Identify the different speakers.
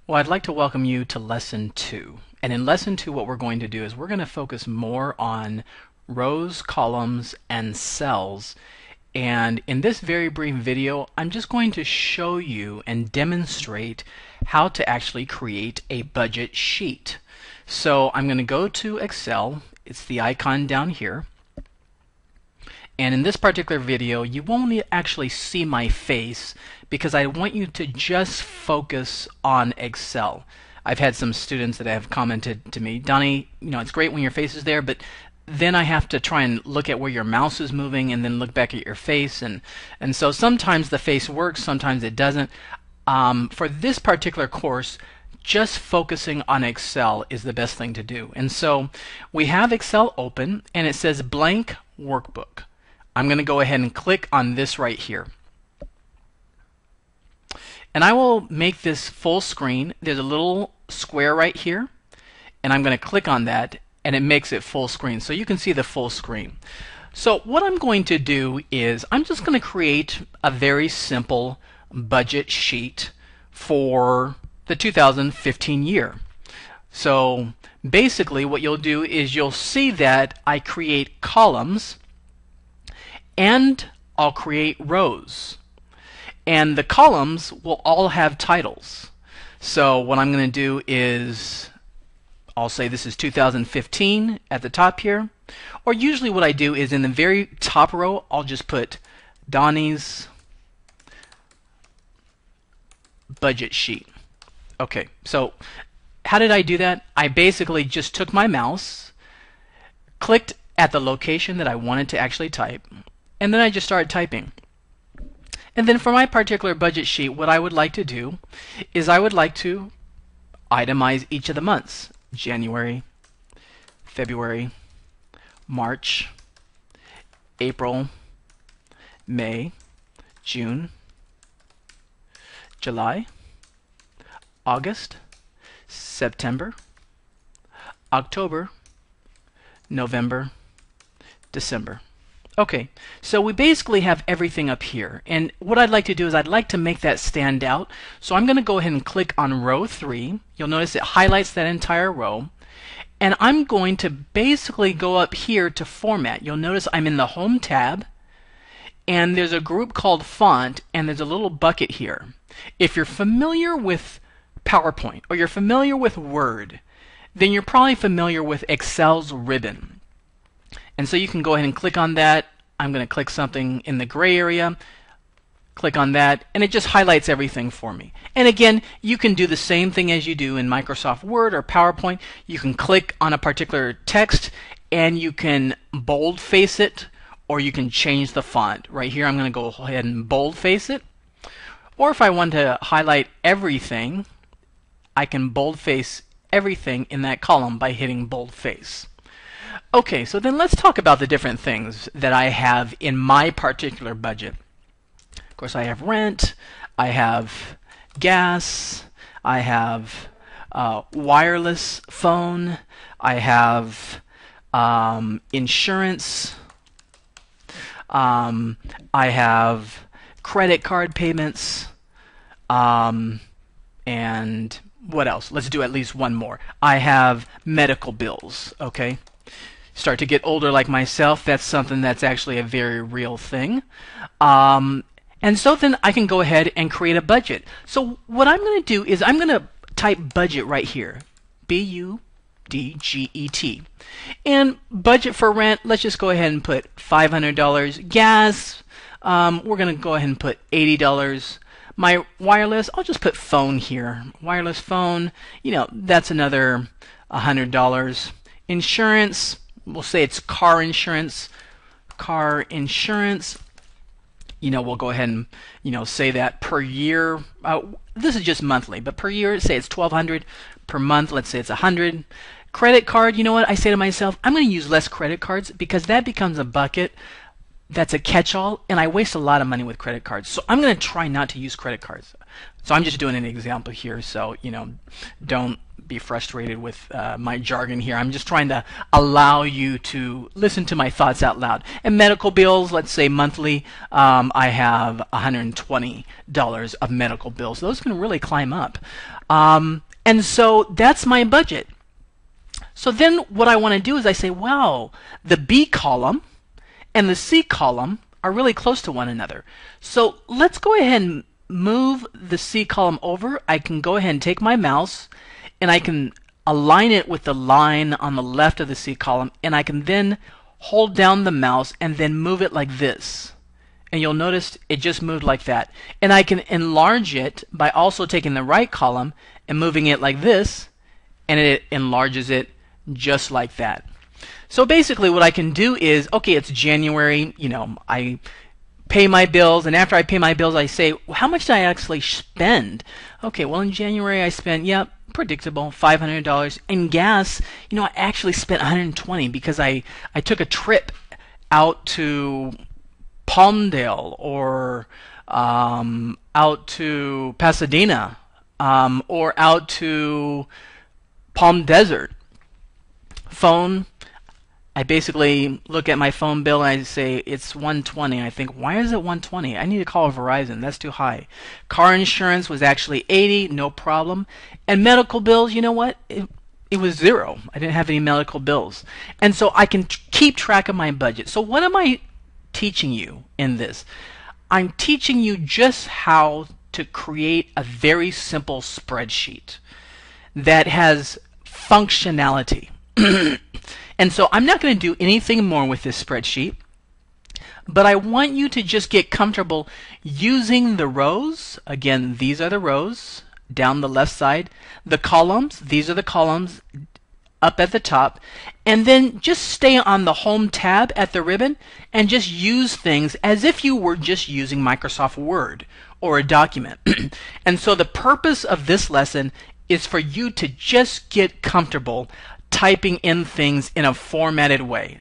Speaker 1: Well, I'd like to welcome you to Lesson 2. And in Lesson 2, what we're going to do is we're going to focus more on rows, columns, and cells. And in this very brief video, I'm just going to show you and demonstrate how to actually create a budget sheet. So I'm going to go to Excel. It's the icon down here. And in this particular video, you won't actually see my face because I want you to just focus on Excel. I've had some students that have commented to me, Donnie, it's great when your face is there, but then I have to try and look at where your mouse is moving and then look back at your face. And so sometimes the face works, sometimes it doesn't. For this particular course, just focusing on Excel is the best thing to do. And so we have Excel open and it says blank workbook. I'm going to go ahead and click on this right here. And I will make this full screen. There's a little square right here, and I'm going to click on that, and it makes it full screen. So you can see the full screen. So what I'm going to do is I'm just going to create a very simple budget sheet for the 2015 year. So basically what you'll do is you'll see that I create columns and I'll create rows. And the columns will all have titles. So what I'm going to do is I'll say this is 2015 at the top here. Or usually what I do is in the very top row, I'll just put Donnie's budget sheet. Okay, so how did I do that? I basically just took my mouse, clicked at the location that I wanted to actually type, and then I just started typing. And then for my particular budget sheet, what I would like to do is I would like to itemize each of the months. January, February, March, April, May, June, July, August, September, October, November, December. Okay, so we basically have everything up here, and what I'd like to do is I'd like to make that stand out. So I'm going to go ahead and click on row 3. You'll notice it highlights that entire row, and I'm going to basically go up here to format. You'll notice I'm in the home tab, and there's a group called font, and there's a little bucket here. If you're familiar with PowerPoint or you're familiar with Word, then you're probably familiar with Excel's ribbon. And so you can go ahead and click on that. I'm going to click something in the gray area, click on that, and it just highlights everything for me. And again, you can do the same thing as you do in Microsoft Word or PowerPoint. You can click on a particular text and you can boldface it, or you can change the font. Right here I'm going to go ahead and boldface it. Or if I want to highlight everything, I can boldface everything in that column by hitting boldface. Okay, so then let's talk about the different things that I have in my particular budget. Of course, I have rent, I have gas, I have wireless phone, I have insurance, I have credit card payments, and what else? Let's do at least one more. I have medical bills, okay? Start to get older like myself, that's something that's actually a very real thing. And so then I can go ahead and create a budget. So what I'm going to do is I'm going to type budget right here. B-U-D-G-E-T. And budget for rent, let's just go ahead and put $500. Gas, we're going to go ahead and put $80. My wireless, I'll just put phone here. Wireless phone, that's another $100. Insurance, we'll say it's car insurance. Car insurance, we'll go ahead and say that per year. This is just monthly, but per year, say it's $1,200. Per month, let's say it's $100. Credit card, you know what? I say to myself, I'm going to use less credit cards because that becomes a bucket that's a catch-all, and I waste a lot of money with credit cards. So I'm going to try not to use credit cards. So I'm just doing an example here, so don't be frustrated with my jargon here. I'm just trying to allow you to listen to my thoughts out loud. And medical bills, let's say monthly, I have $120 of medical bills. Those can really climb up. And so that's my budget. So then what I want to do is I say, well, the B column and the C column are really close to one another. So let's go ahead and move the C column over. I can go ahead and take my mouse and I can align it with the line on the left of the C column, and I can then hold down the mouse and then move it like this. And you'll notice it just moved like that. And I can enlarge it by also taking the right column and moving it like this, and it enlarges it just like that. So basically what I can do is, okay, it's January, I pay my bills, and after I pay my bills I say, well, how much did I actually spend? Okay, well in January I spent, predictable, $500. In gas, I actually spent $120 because I took a trip out to Palmdale or out to Pasadena or out to Palm Desert. Phone, I basically look at my phone bill and I say it's $120. I think, why is it $120? I need to call Verizon. That's too high. Car insurance was actually $80, no problem. And medical bills, you know what? It was zero. I didn't have any medical bills. And so I can keep track of my budget. So what am I teaching you in this? I'm teaching you just how to create a very simple spreadsheet that has functionality. And so I'm not going to do anything more with this spreadsheet, but I want you to just get comfortable using the rows. Again, these are the rows down the left side. The columns, these are the columns up at the top. And then just stay on the Home tab at the ribbon and just use things as if you were just using Microsoft Word or a document. And so the purpose of this lesson is for you to just get comfortable typing in things in a formatted way.